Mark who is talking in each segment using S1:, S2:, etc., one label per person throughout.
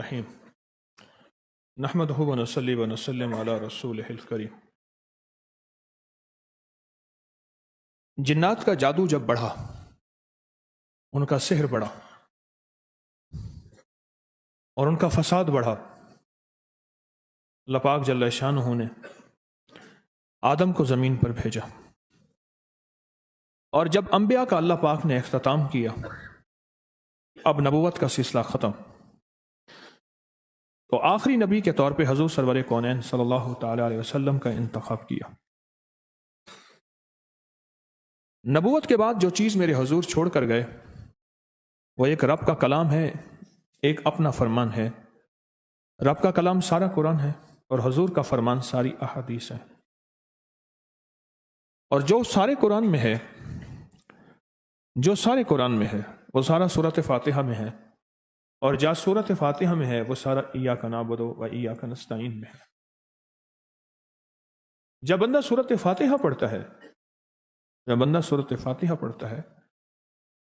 S1: रहीम नहमदुहु व नसल्ली व नसल्लिम अला रसूलिहिल करीम। जिन्नात का जादू जब बढ़ा, उनका सिहर बढ़ा और उनका फसाद बढ़ा, अल्लाह पाक जल्ल शानुहु ने आदम को ज़मीन पर भेजा। और जब अंबिया का अल्लाह पाक ने इख्तिताम किया, अब नबूवत का सिलसिला ख़त्म, तो आखिरी नबी के तौर पे हजूर सरवर कौनैन सल्लल्लाहु ताला अलैहि वसल्लम का इंतखाब किया। नबूवत के बाद जो चीज़ मेरे हजूर छोड़ कर गए वो एक रब का कलाम है, एक अपना फरमान है। रब का कलाम सारा कुरान है और हजूर का फरमान सारी अहादीस है। और जो सारे कुरान में है, वो सारा सूरत फातिहा में है, और जा सूरत फातिहा में है वो सारा इय्याका नअबुदु व इय्याका नस्तईन में है। जब बंदा सूरत फातिहा पढ़ता है,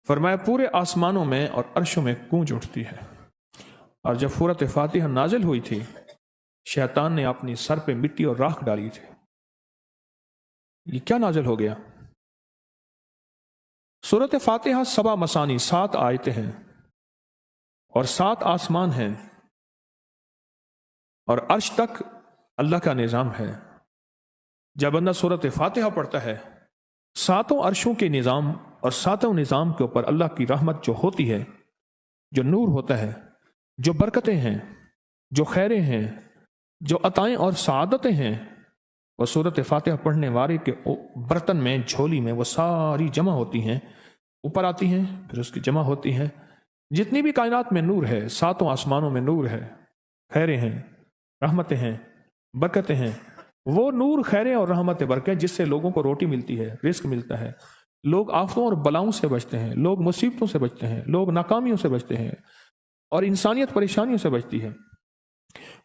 S1: फरमाया पूरे आसमानों में और अर्शों में गूंज उठती है। और जब सूरत फातिहा नाजिल हुई थी, शैतान ने अपनी सर पे मिट्टी और राख डाली थी। ये क्या नाजिल हो गया? सूरत फातिहा सबा मसानी, 7 आयतें हैं और 7 आसमान हैं और अर्श तक अल्लाह का निज़ाम है। जब बंदा सूरत फातिहा पढ़ता है, 7 अर्शों के निज़ाम और 7 निज़ाम के ऊपर अल्लाह की रहमत जो होती है, जो नूर होता है, जो बरकतें हैं, जो खैरें हैं, जो अताएं और सआदतें हैं, वो सूरत फातिहा पढ़ने वाले के बर्तन में, झोली में वो सारी जमा होती हैं, ऊपर आती हैं, फिर उसकी जमा होती हैं। जितनी भी कायनात में नूर है, 7 आसमानों में नूर है, खैरें हैं, रहमतें हैं, बरकतें हैं। वो नूर, खैरें और रहमतें, बरकत जिससे लोगों को रोटी मिलती है, रिस्क मिलता है, लोग आफतों और बलाओं से बचते हैं, लोग मुसीबतों से बचते हैं, लोग नाकामियों से बचते हैं और इंसानियत परेशानियों से बचती है।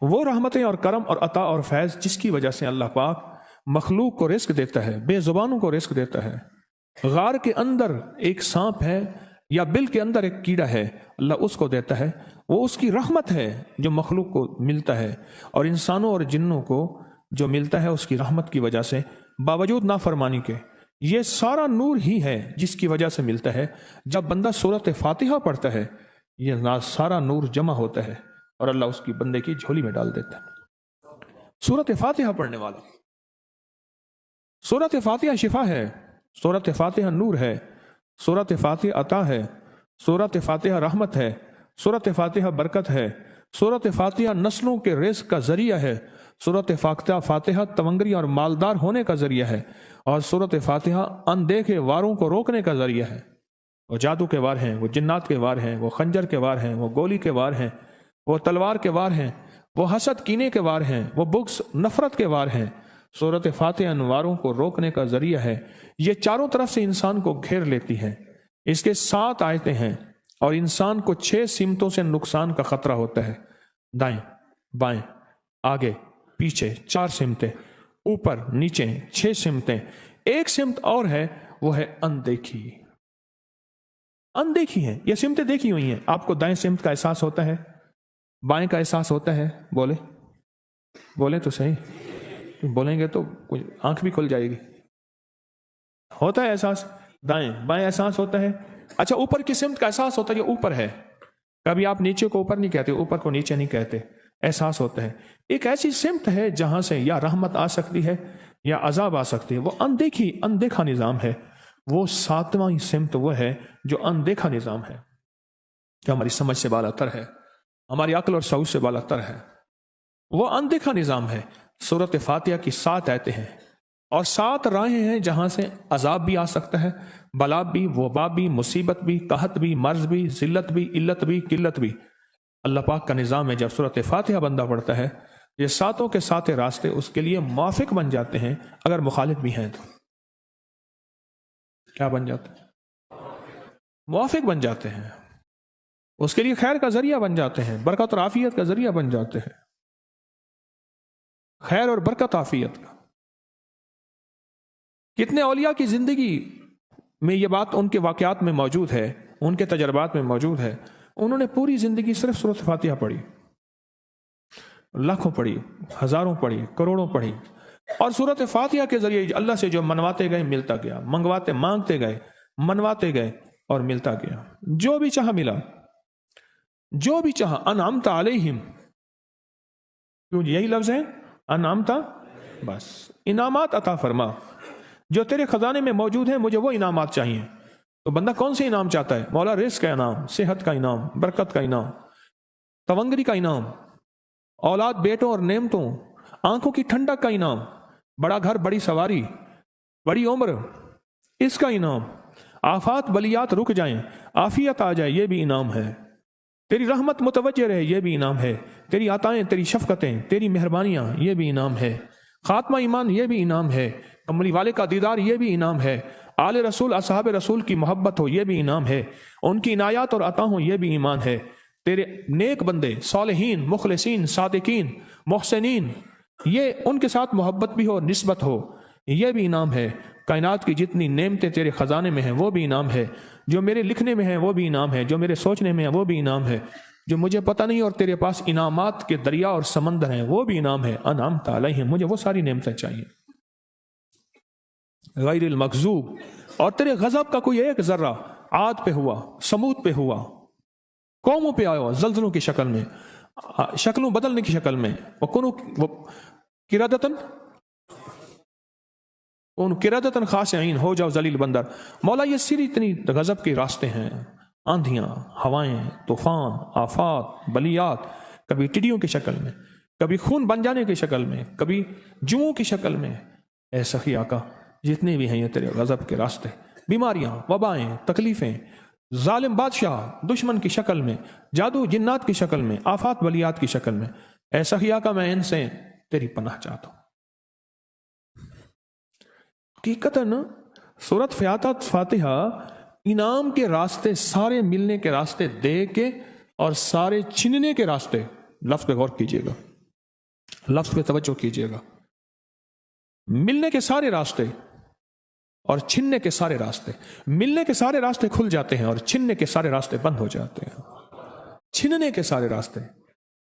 S1: वो रहमतें और करम और अता और फैज़ जिसकी वजह से अल्लाह पाक मखलूक को रिस्क देता है, बेजुबानों को रिस्क देता है। गार के अंदर एक सांप है या बिल के अंदर एक कीड़ा है, अल्लाह उसको देता है। वो उसकी रहमत है जो मखलूक को मिलता है, और इंसानों और जिन्नों को जो मिलता है उसकी रहमत की वजह से, बावजूद नाफरमानी के। ये सारा नूर ही है जिसकी वजह से मिलता है। जब बंदा सूरत फातिहा पढ़ता है, ये सारा नूर जमा होता है और अल्लाह उसकी बंदे की झोली में डाल देता है। सूरत फातिहा पढ़ने वाला, सूरत फातिहा शिफा है, सूरत फातिहा नूर है, सूरत फातिहा अता है, सूरत फातिहा रहमत है, सूरत फातिहा बरकत है, सूरत फातिहा नस्लों के रिज़्क़ का जरिया है, सूरत फातिहा तवंगरी और मालदार होने का जरिया है, और सूरत फातिहा अनदेखे वारों को रोकने का जरिया है। वो जादू के वार हैं, वो जिन्नात के वार हैं, वो खंजर के वार हैं, वो गोली के वार हैं, वो तलवार के वार हैं, वो हसद कीने के वार हैं, वो बुग़्ज़ नफरत के वार हैं। सूरत फातिहा इन वारों को रोकने का जरिया है। ये चारों तरफ से इंसान को घेर लेती है। इसके 7 आयतें हैं और इंसान को 6 सिमतों से नुकसान का खतरा होता है। दाएं, बाएं, आगे, पीछे, 4 सिमतें, ऊपर, नीचे, 6 सिमतें। एक सिमत और है, वो है अनदेखी। अनदेखी है, ये सिमतें देखी हुई हैं। आपको दाएं सिमत का एहसास होता है, बाएं का एहसास होता है? बोले तो सही, बोलेंगे तो कुछ आंख भी खुल जाएगी। होता है एहसास, दाएं बाएं एहसास होता है। अच्छा, ऊपर की सिमत का एहसास होता है, ये ऊपर है। कभी आप नीचे को ऊपर नहीं कहते, ऊपर को नीचे नहीं कहते, एहसास होता है। एक ऐसी सिमत है जहां से या रहमत आ सकती है या अजाब आ सकती है। वो अनदेखा निज़ाम है। वो 7वां सिमत वो है जो अनदेखा निज़ाम है, जो हमारी समझ से बालातर है, हमारी अक्ल और शऊर से बालातर है। वो अनदेखा निज़ाम है। सूरत फातिहा की 7 आयतें हैं और 7 राहें हैं जहां से अजाब भी आ सकता है, बला भी, वबा भी, मुसीबत भी, कहत भी, मर्ज भी, जिल्लत भी, इल्लत भी, किल्लत भी। अल्लाह पाक का निज़ाम है। जब सूरत फातिहा बंदा पढ़ता है, ये 7 के 7 रास्ते उसके लिए मुआफिक बन जाते हैं। अगर मुखालिफ भी हैं तो क्या बन जाते हैं? मुआफिक बन जाते हैं। उसके लिए खैर का जरिया बन जाते हैं, बरकत और आफियत का जरिया बन जाते हैं। खैर और बरकत, आफियत का। कितने औलिया की जिंदगी में ये बात उनके वाकयात में मौजूद है, उनके तजर्बात में मौजूद है। उन्होंने पूरी जिंदगी सिर्फ सूरत फातिहा पढ़ी। लाखों पढ़ी, हजारों पढ़ी, करोड़ों पढ़ी, और सूरत फातिहा के जरिए अल्लाह से जो मनवाते गए मिलता गया, मांगते गए, मनवाते गए और मिलता गया। जो भी चाहा मिला, जो भी चाहा। अनअमता अलैहिम, क्यों यही लफ्ज है अनअमता, बस इनामात अता फरमा, जो तेरे खजाने में मौजूद है मुझे वो इनामात चाहिए। तो बंदा कौन से इनाम चाहता है? मौला रिस्क का इनाम, सेहत का इनाम, बरकत का इनाम, तवंगरी का इनाम, औलाद बेटों और नेमतों, आंखों की ठंडक का इनाम, बड़ा घर, बड़ी सवारी, बड़ी उम्र, इसका इनाम, आफात बलियात रुक जाएं, आफियत आ जाए, ये भी इनाम है। तेरी रहमत मुतवज्जे रहे, ये भी इनाम है। तेरी अताएं, तेरी शफकतें, तेरी मेहरबानियां, ये भी इनाम है। खात्मा ईमान, ये भी इनाम है। कमली वाले का दीदार, ये भी इनाम है। आले रसूल, असहाब रसूल की मोहब्बत हो, ये भी इनाम है। उनकी इनायात और अता हो, ये भी ईमान है। तेरे नेक बंदे, सालिहीन, मुखलिसीन, सादिकीन, मोहसिनीन, ये उनके साथ मोहब्बत भी हो, निस्बत हो, ये भी इनाम है। कायनात की जितनी नेमतें तेरे खजाने में हैं वो भी इनाम है। जो मेरे लिखने में है वो भी इनाम है। जो मेरे सोचने में है वो भी इनाम है। जो मुझे पता नहीं और तेरे पास इनामात के दरिया और समंदर हैं वो भी इनाम है। अनअमता अलैहिम, मुझे वो सारी नेमतें चाहिए। गैरिल मगजूब, और तेरे गजब का कोई एक जर्रा आद पे हुआ, समूद पे हुआ, कौमों पे आया जल्जलों की शक्ल में, शक्लों बदलने की शक्ल में, किरादतन खासिन, हो जाओ जलील बंदर। मौला ये सिरी इतनी गजब के रास्ते हैं, आंधियां, हवाएं, तूफान, आफात, बलियात, कभी टिड्डियों की शक्ल में, कभी खून बन जाने की शक्ल में, कभी जुओं की शक्ल में। ऐ सखी आका, जितने भी हैं ये तेरे गजब के रास्ते, बीमारियां, वबाएं, तकलीफें, जालिम बादशाह दुश्मन की शक्ल में, जादू जिन्नात की शक्ल में, आफात बलियात की शक्ल में। ऐ सखी आका, मैं इनसे तेरी पनाह चाहता हूं। हकीकतन सूरत फातिहा इनाम के रास्ते, सारे मिलने के रास्ते दे के और सारे छीनने के रास्ते, लफ्ज पे गौर कीजिएगा, लफ्ज पे तवज्जो कीजिएगा। मिलने के सारे रास्ते और छीनने के सारे रास्ते, मिलने के सारे रास्ते खुल जाते हैं और छीनने के सारे रास्ते बंद हो जाते हैं। छीनने के सारे रास्ते,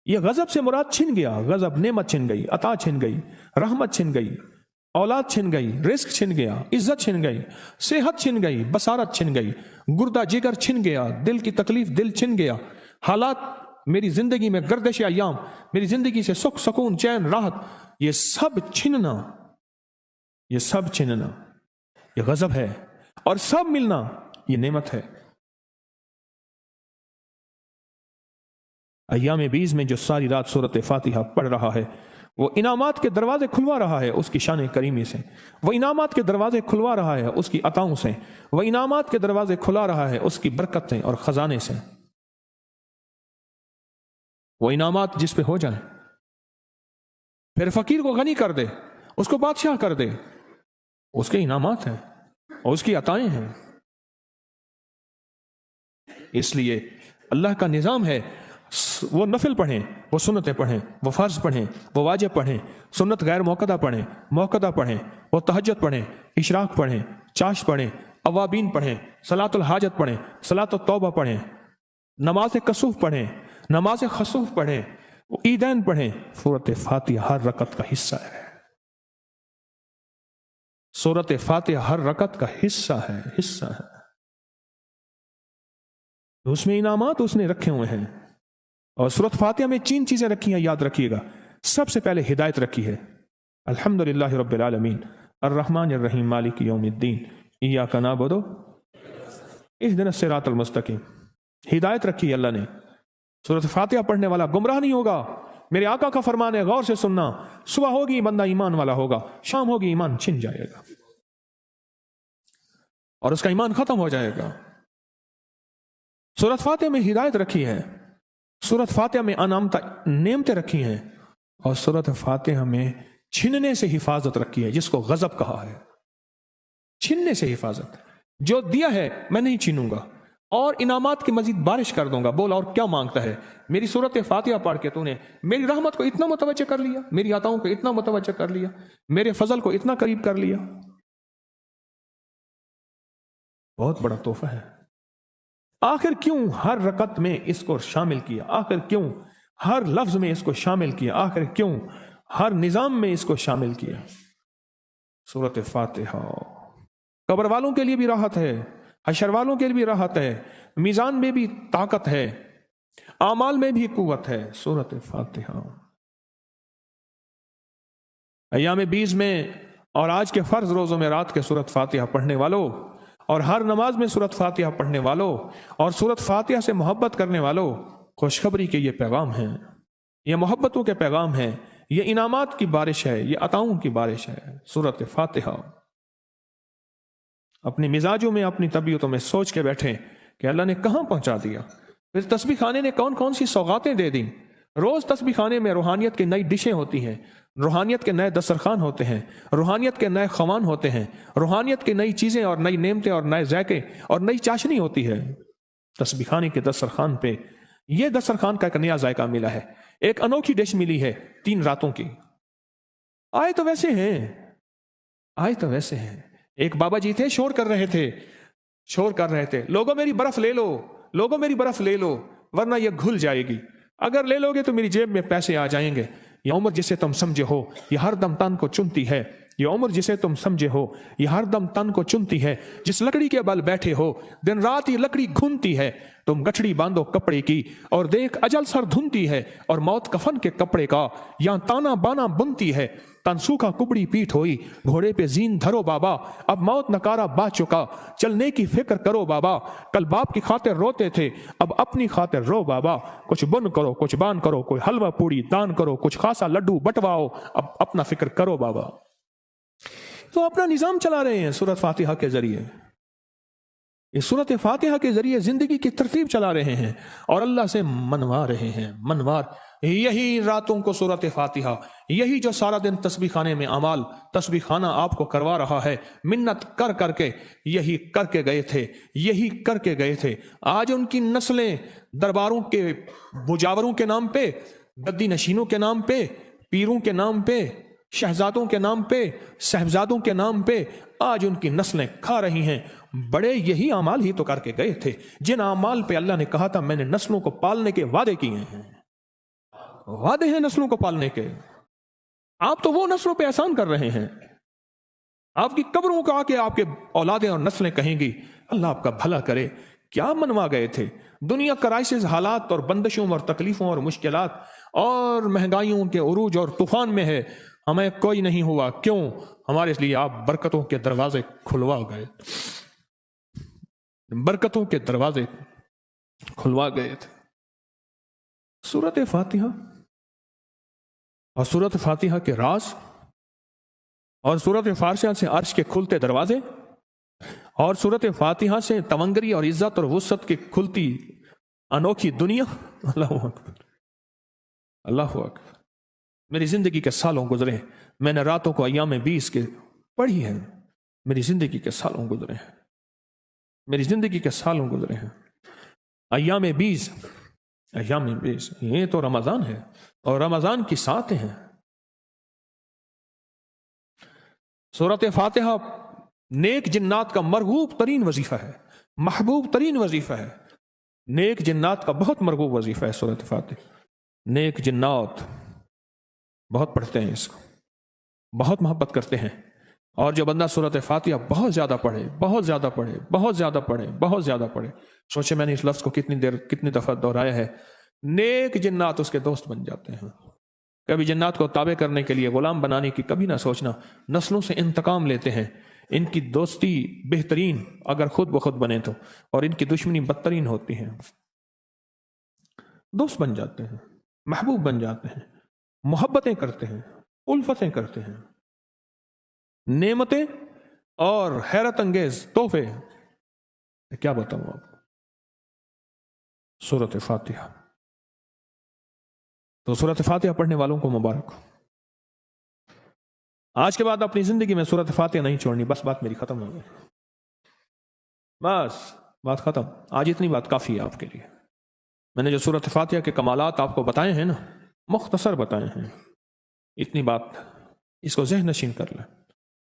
S1: ये गजब से मुराद छिन गया, गजब नेमत छिन गई, अता छिन गई, रहमत छिन गई, औलाद छिन गई, रिस्क छिन गया, इज्जत छिन गई, सेहत छिन गई, बसारत छिन गई, गुर्दा जिगर छिन गया, दिल की तकलीफ दिल छिन गया, हालात मेरी जिंदगी में, गर्दिश अय्याम, मेरी जिंदगी से सुख सुकून चैन राहत, ये सब छिनना, ये सब छिनना ये गजब है, और सब मिलना ये नेमत है। अय्याम 20 में जो सारी रात सूरत फातिहा पढ़ रहा है वो इनामात के दरवाजे खुलवा रहा है उसकी शान करीमी से, वो इनामात के दरवाजे खुलवा रहा है उसकी अताओं से, वो इनामात के दरवाजे खुला रहा है उसकी बरकतें और खजाने से। वो इनामात जिस पे हो जाए, फिर फकीर को गनी कर दे, उसको बादशाह कर दे, उसके इनामात हैं और उसकी अताएं हैं। इसलिए अल्लाह का निजाम है, वो नफिल पढ़ें, वो सुन्नतें पढ़ें, वो फर्ज पढ़ें, वो वाजिब पढ़ें, सुन्नत गैर मौक़दा पढ़ें, मौक़दा पढ़ें, वो तहज्जुद पढ़ें, इशराक पढ़ें, चाश पढ़ें, अवाबीन पढ़ें, सलातुल हाजत पढ़ें, सलातुत तौबा पढ़ें, नमाज कसूफ पढ़ें, नमाज खसूफ पढ़ें, ईदैन पढ़ें। सूरत फातिहा हर रकत का हिस्सा है। सूरत फातिहा हर रकत का हिस्सा है। उसमें इनामात उसने रखे हुए हैं। और सूरत फातिहा में 3 चीजें रखी हैं, याद रखिएगा। सबसे पहले हिदायत रखी है, अल्हम्दुलिल्लाहि रब्बिल आलमीन अर्रहमानिर रहीम मालिक यौमिद्दीन इय्याका नअबुदु इहदिनस सिरातल मुस्तकीम। हिदायत रखी है अल्लाह ने। सूरत फातिहा पढ़ने वाला गुमराह नहीं होगा। मेरे आका का फरमान है, गौर से सुनना। सुबह होगी बंदा ईमान वाला होगा, शाम होगी ईमान छिन जाएगा और उसका ईमान खत्म हो जाएगा। सूरत फातिहा में हिदायत रखी है, सूरत फातिहा में अनामता नेमतें रखी हैं, और सूरत फातिहा में छीनने से हिफाजत रखी है, जिसको गजब कहा है। छीनने से हिफाजत, जो दिया है मैं नहीं छीनूंगा और इनामात की मजीद बारिश कर दूंगा। बोल और क्या मांगता है? मेरी सूरत फातिहा पढ़ के तूने मेरी रहमत को इतना मुतवज्जह कर लिया, मेरी अताओं को इतना मुतवज्जह कर लिया, मेरे फजल को इतना करीब कर लिया। बहुत बड़ा तोहफा है। आखिर क्यों हर रकत में इसको शामिल किया? आखिर क्यों ہر لفظ میں اس کو شامل کیا. آخر کیوں؟ ہر نظام میں اس کو شامل کیا. سورۃ فاتحہ قبر والوں کے لیے بھی راحت ہے، حشر والوں کے لیے بھی راحت ہے، میزان میں بھی طاقت ہے، اعمال میں بھی قوت ہے. سورۃ فاتحہ ایام 20 میں اور آج کے فرض روزوں میں رات کے سورۃ فاتحہ پڑھنے والوں اور ہر نماز میں سورۃ فاتحہ پڑھنے والوں اور سورۃ فاتحہ سے محبت کرنے والوں، خوشخبری کے یہ پیغام ہیں، یہ محبتوں کے پیغام ہیں، یہ انعامات کی بارش ہے، یہ عطاؤں کی بارش ہے. سورۃ فاتحہ اپنی مزاجوں میں، اپنی طبیعتوں میں سوچ کے بیٹھیں کہ اللہ نے کہاں پہنچا دیا. پھر تسبیح خانے نے کون کون سی سوغاتیں دے دیں. روز تسبیح خانے میں روحانیت کی نئی ڈشیں ہوتی ہیں، روحانیت کے نئے دسترخوان ہوتے ہیں، روحانیت کے نئے خوان ہوتے ہیں، روحانیت کی نئی چیزیں اور نئی نعمتیں اور نئے ذائقے اور نئی چاشنی ہوتی ہے. تسبیح خانے کے دسترخوان پہ یہ دسترخوان کا ایک نیا ذائقہ ملا ہے، ایک انوکھی ڈش ملی ہے 3 راتوں کی. آئے تو ویسے ہیں، آئے تو ویسے ہیں. ایک بابا جی تھے، شور کر رہے تھے، لوگوں میری برف لے لو، لوگوں میری برف لے لو ورنہ یہ گھل جائے گی، اگر لے لو گے تو میری جیب میں پیسے آ جائیں گے. یہ عمر جسے تم سمجھے ہو یہ ہر دم تن کو چنتی ہے، یہ عمر جسے تم سمجھے ہو یہ ہر دم تن کو چنتی ہے. جس لکڑی کے بل بیٹھے ہو دن رات یہ لکڑی گھنتی ہے. تم گٹھڑی باندھو کپڑے کی اور دیکھ اجل سر دھنتی ہے، اور موت کفن کے کپڑے کا یہاں تانا بانا بنتی ہے. تن سوکھا کپڑی پیٹ ہوئی، گھوڑے پہ زین دھرو بابا، اب موت نکارا با چکا، چلنے کی فکر کرو بابا. کل باپ کی خاطر روتے تھے اب اپنی خاطر رو بابا. کچھ بن کرو، کچھ بان کرو، کوئی حلوہ پوڑی دان کرو، کچھ خاصا لڈو بٹواؤ، اب اپنا فکر کرو بابا. تو اپنا نظام چلا رہے ہیں سورۃ فاتحہ کے ذریعے. اس سورۃ فاتحہ کے ذریعے زندگی کی ترتیب چلا رہے ہیں اور اللہ سے منوا رہے ہیں. یہی راتوں کو سورۃ فاتحہ، یہی جو سارا دن تسبیح خانے میں اعمال تسبیح خانہ آپ کو کروا رہا ہے، منت کر کر کے یہی کر کے گئے تھے. آج ان کی نسلیں درباروں کے مجاوروں کے نام پہ، گدی نشینوں کے نام پہ، پیروں کے نام پہ، شہزادوں کے نام پہ، صاحبزادوں کے نام پہ آج ان کی نسلیں کھا رہی ہیں. بڑے یہی اعمال ہی تو کر کے گئے تھے جن اعمال پہ اللہ نے کہا تھا میں نے نسلوں کو پالنے کے وعدے کیے ہیں. وعدے ہیں نسلوں کو پالنے کے. آپ تو وہ نسلوں پہ احسان کر رہے ہیں. آپ کی قبروں کو آ کے آپ کے اولادیں اور نسلیں کہیں گی اللہ آپ کا بھلا کرے. کیا منوا گئے تھے؟ دنیا کرائسس، حالات اور بندشوں اور تکلیفوں اور مشکلات اور مہنگائیوں کے عروج اور طوفان میں ہے، ہمیں کوئی نہیں ہوا. کیوں؟ ہمارے لیے آپ برکتوں کے دروازے کھلوا گئے، برکتوں کے دروازے کھلوا گئے تھے. سورۃ فاتحہ اور سورۃ فاتحہ کے راز اور سورۃ فاتحہ سے عرش کے کھلتے دروازے اور سورۃ فاتحہ سے تونگری اور عزت اور وسعت کی کھلتی انوکھی دنیا. اللہ اکبر، اللہ اکبر. میری زندگی کے سالوں گزرے، میں نے راتوں کو ایام 20 کے پڑھی ہے. میری زندگی کے سالوں گزرے ہیں، میری زندگی کے سالوں گزرے ہیں. ایام 20 یہ تو رمضان ہے اور رمضان کی ساتیں ہیں. سورۃ فاتحہ نیک جنات کا مرغوب ترین وظیفہ ہے، محبوب ترین وظیفہ ہے. نیک جنات کا بہت مرغوب وظیفہ ہے سورۃ فاتحہ. نیک جنات بہت پڑھتے ہیں، اس کو بہت محبت کرتے ہیں. اور جو بندہ سورۃ فاتحہ بہت زیادہ پڑھے، بہت زیادہ پڑھے، بہت زیادہ پڑھے، بہت زیادہ پڑھے، سوچے میں نے اس لفظ کو کتنی دفعہ دہرایا ہے، نیک جنات اس کے دوست بن جاتے ہیں. کبھی جنات کو تابع کرنے کے لیے، غلام بنانے کی کبھی نہ سوچنا. نسلوں سے انتقام لیتے ہیں. ان کی دوستی بہترین اگر خود بخود بنے تو، اور ان کی دشمنی بدترین ہوتی ہے. دوست بن جاتے ہیں، محبوب بن جاتے ہیں، محبتیں کرتے ہیں، الفتیں کرتے ہیں. نعمتیں اور حیرت انگیز تحفے کیا بتاؤں آپ کو. سورۃ فاتحہ، تو سورۃ فاتحہ پڑھنے والوں کو مبارک. آج کے بعد اپنی زندگی میں سورۃ فاتحہ نہیں چھوڑنی. بس بات میری ختم ہو گئی، بس بات ختم. آج اتنی بات کافی ہے آپ کے لیے. میں نے جو سورۃ فاتحہ کے کمالات آپ کو بتائے ہیں نا، مختصر بتائے ہیں، اتنی بات اس کو ذہن نشین کر لیں،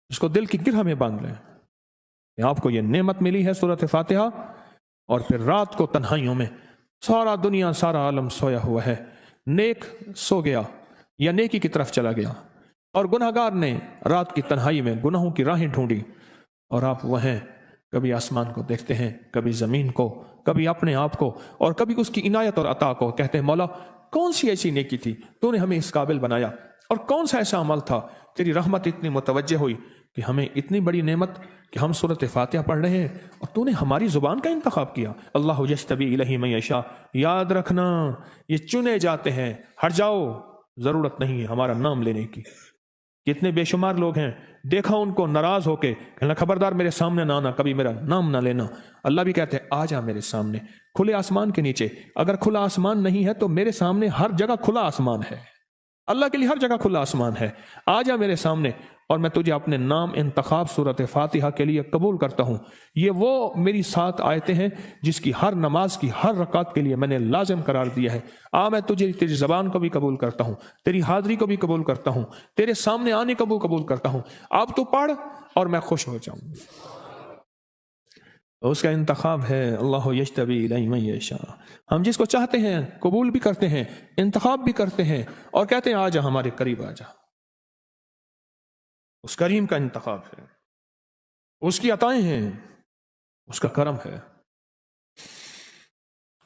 S1: اس کو دل کی گرہ میں باندھ لیں کہ آپ کو یہ نعمت ملی ہے سورۃ فاتحہ. اور پھر رات کو تنہائیوں میں، سارا دنیا سارا عالم سویا ہوا ہے، نیک سو گیا یا نیکی کی طرف چلا گیا، اور گناہگار نے رات کی تنہائی میں گناہوں کی راہیں ڈھونڈی، اور آپ وہ ہیں کبھی آسمان کو دیکھتے ہیں، کبھی زمین کو، کبھی اپنے آپ کو، اور کبھی اس کی عنایت اور عطا کو، کہتے ہیں مولا کون سی ایسی نیکی تھی تو نے ہمیں اس قابل بنایا، اور کون سا ایسا عمل تھا تیری رحمت اتنی متوجہ ہوئی کہ ہمیں اتنی بڑی نعمت کہ ہم سورۃ فاتحہ پڑھ رہے ہیں اور تو نے ہماری زبان کا انتخاب کیا۔ اللہ یجتبی الیہ من یشاء، یاد رکھنا یہ چنے جاتے ہیں، ہٹ جاؤ، ضرورت نہیں ہے ہمارا نام لینے کی۔ کتنے بے شمار لوگ ہیں، دیکھا ان کو ناراض ہو کے کہنا خبردار میرے سامنے نہ آنا، کبھی میرا نام نہ لینا۔ اللہ بھی کہتے ہیں آ جا میرے سامنے، کھلے آسمان کے نیچے۔ اگر کھلا آسمان نہیں ہے تو میرے سامنے ہر جگہ کھلا آسمان ہے، اللہ کے لیے ہر جگہ کھلا آسمان ہے، آ جا میرے سامنے اور میں تجھے اپنے نام انتخاب سورۃ فاتحہ کے لیے قبول کرتا ہوں۔ یہ وہ میری 7 آیتیں ہیں جس کی ہر نماز کی ہر رکعت کے لیے میں نے لازم قرار دیا ہے۔ میں تجھے تیری زبان کو بھی قبول کرتا ہوں، تیری حاضری کو بھی قبول کرتا ہوں، تیرے سامنے آنے کو بھی قبول کرتا ہوں۔ اب تو پڑھ اور میں خوش ہو جاؤں۔ اس کا انتخاب ہے اللہ یجتبی الیہ من یشاء۔ ہم جس کو چاہتے ہیں قبول بھی کرتے ہیں، انتخاب بھی کرتے ہیں، اور کہتے ہیں آ جا ہمارے قریب آ جا۔ اس کریم کا انتخاب ہے، اس کی عطائیں ہیں، اس کا کرم ہے۔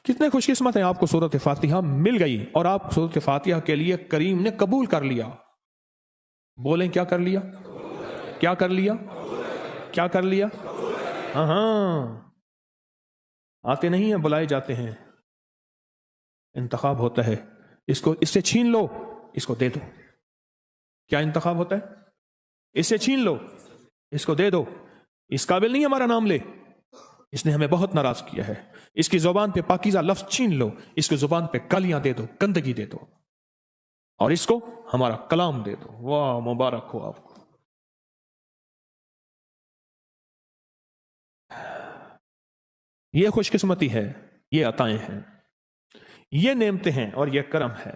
S1: کتنے خوش قسمت ہیں آپ کو سورۃ فاتحہ مل گئی اور آپ سورۃ فاتحہ کے لیے کریم نے قبول کر لیا۔ بولیں کیا کر لیا؟ کیا کر لیا؟ کیا کر لیا؟ ہاں، آتے نہیں ہیں، بلائے جاتے ہیں۔ انتخاب ہوتا ہے، اس سے چھین لو، اس کو دے دو۔ کیا انتخاب ہوتا ہے؟ اس سے چھین لو، اس کو دے دو۔ اس قابل نہیں ہمارا نام لے، اس نے ہمیں بہت ناراض کیا ہے۔ اس کی زبان پہ پاکیزہ لفظ چھین لو، اس کی زبان پہ گالیاں دے دو، گندگی دے دو، اور اس کو ہمارا کلام دے دو۔ واہ، مبارک ہو آپ کو۔ یہ خوش قسمتی ہے، یہ عطائیں ہیں، یہ نعمتیں ہیں، اور یہ کرم ہے۔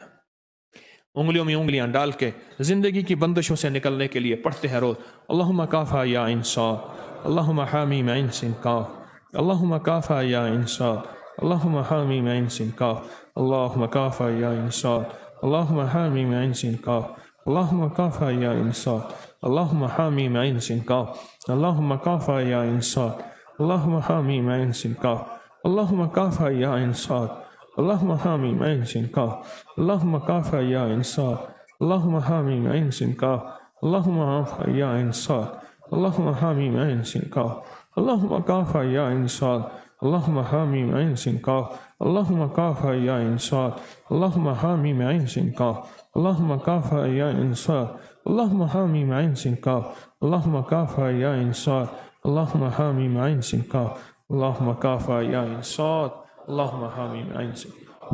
S1: انگلیوں میں انگلیاں ڈال کے زندگی کی بندشوں سے نکلنے کے لیے پڑھتے ہیں روز اللہم کافا یا انصاف، اللہم حامی معین سنکاف، اللہم کافا یا انصاف، اللہم حامی معین سنکاف، اللہم کافا یا انصاف، اللہم حامی معین سنکاف، اللہم کافا یا انصاف، اللہم حامی معین سنکاف، اللہم کافا یا انصاف، اللہم حامی معین سنکاف، اللہم کافا یا انصاف، اللہم حامی معین سنکاف، اللہم کافا یا انصاف، اللہم حامی معین سنکاف، اللہم عافا یا انصاف، اللہم حامی معین سنکاف، اللہم کافا یا انصاف، اللہم حامی معین سنکاف، اللہم کافا یا انصاف، اللہم حامی معین سنکاف، اللہم کافا یا انصاف، اللہم حامی معین سنکاف، اللہم کافا یا انصاف، اللہم حامی معین سنکاف، اللہم کافا یا انصاف، اللہم حامی معین سنکاف۔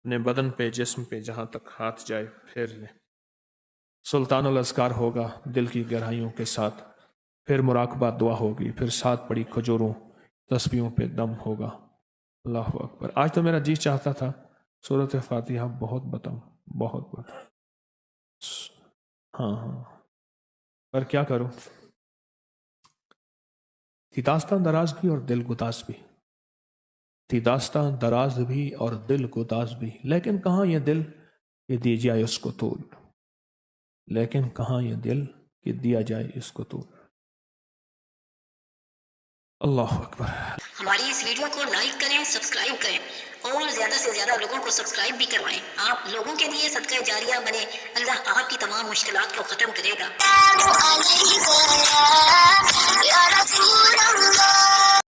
S1: اپنے بدن پہ، جسم پہ جہاں تک ہاتھ جائے پھر لیں۔ سلطان الاذکار ہوگا دل کی گہرائیوں کے ساتھ، پھر مراقبہ دعا ہوگی، پھر 7 بڑی کھجوروں تسبیحوں پہ دم ہوگا۔ اللہ اکبر۔ آج تو میرا جی چاہتا تھا سورۃ فاتحہ بہت بتاؤں، بہت بتاؤں، ہاں، پر کیا کروں، تھی داستان دراز بھی اور دل گداز بھی، تھی داستان دراز بھی اور دل گداز بھی، لیکن کہاں یہ دل کہ دی جائے اس کو طول، لیکن کہاں یہ دل کہ دیا جائے اس کو طول۔ اللہ اکبر۔
S2: ہماری اس ویڈیو کو لائک کریں، سبسکرائب کریں اور زیادہ سے زیادہ لوگوں کو سبسکرائب بھی کروائیں۔ آپ لوگوں کے لیے صدقہ جاریہ بنے، اللہ آپ کی تمام مشکلات کو ختم کرے گا۔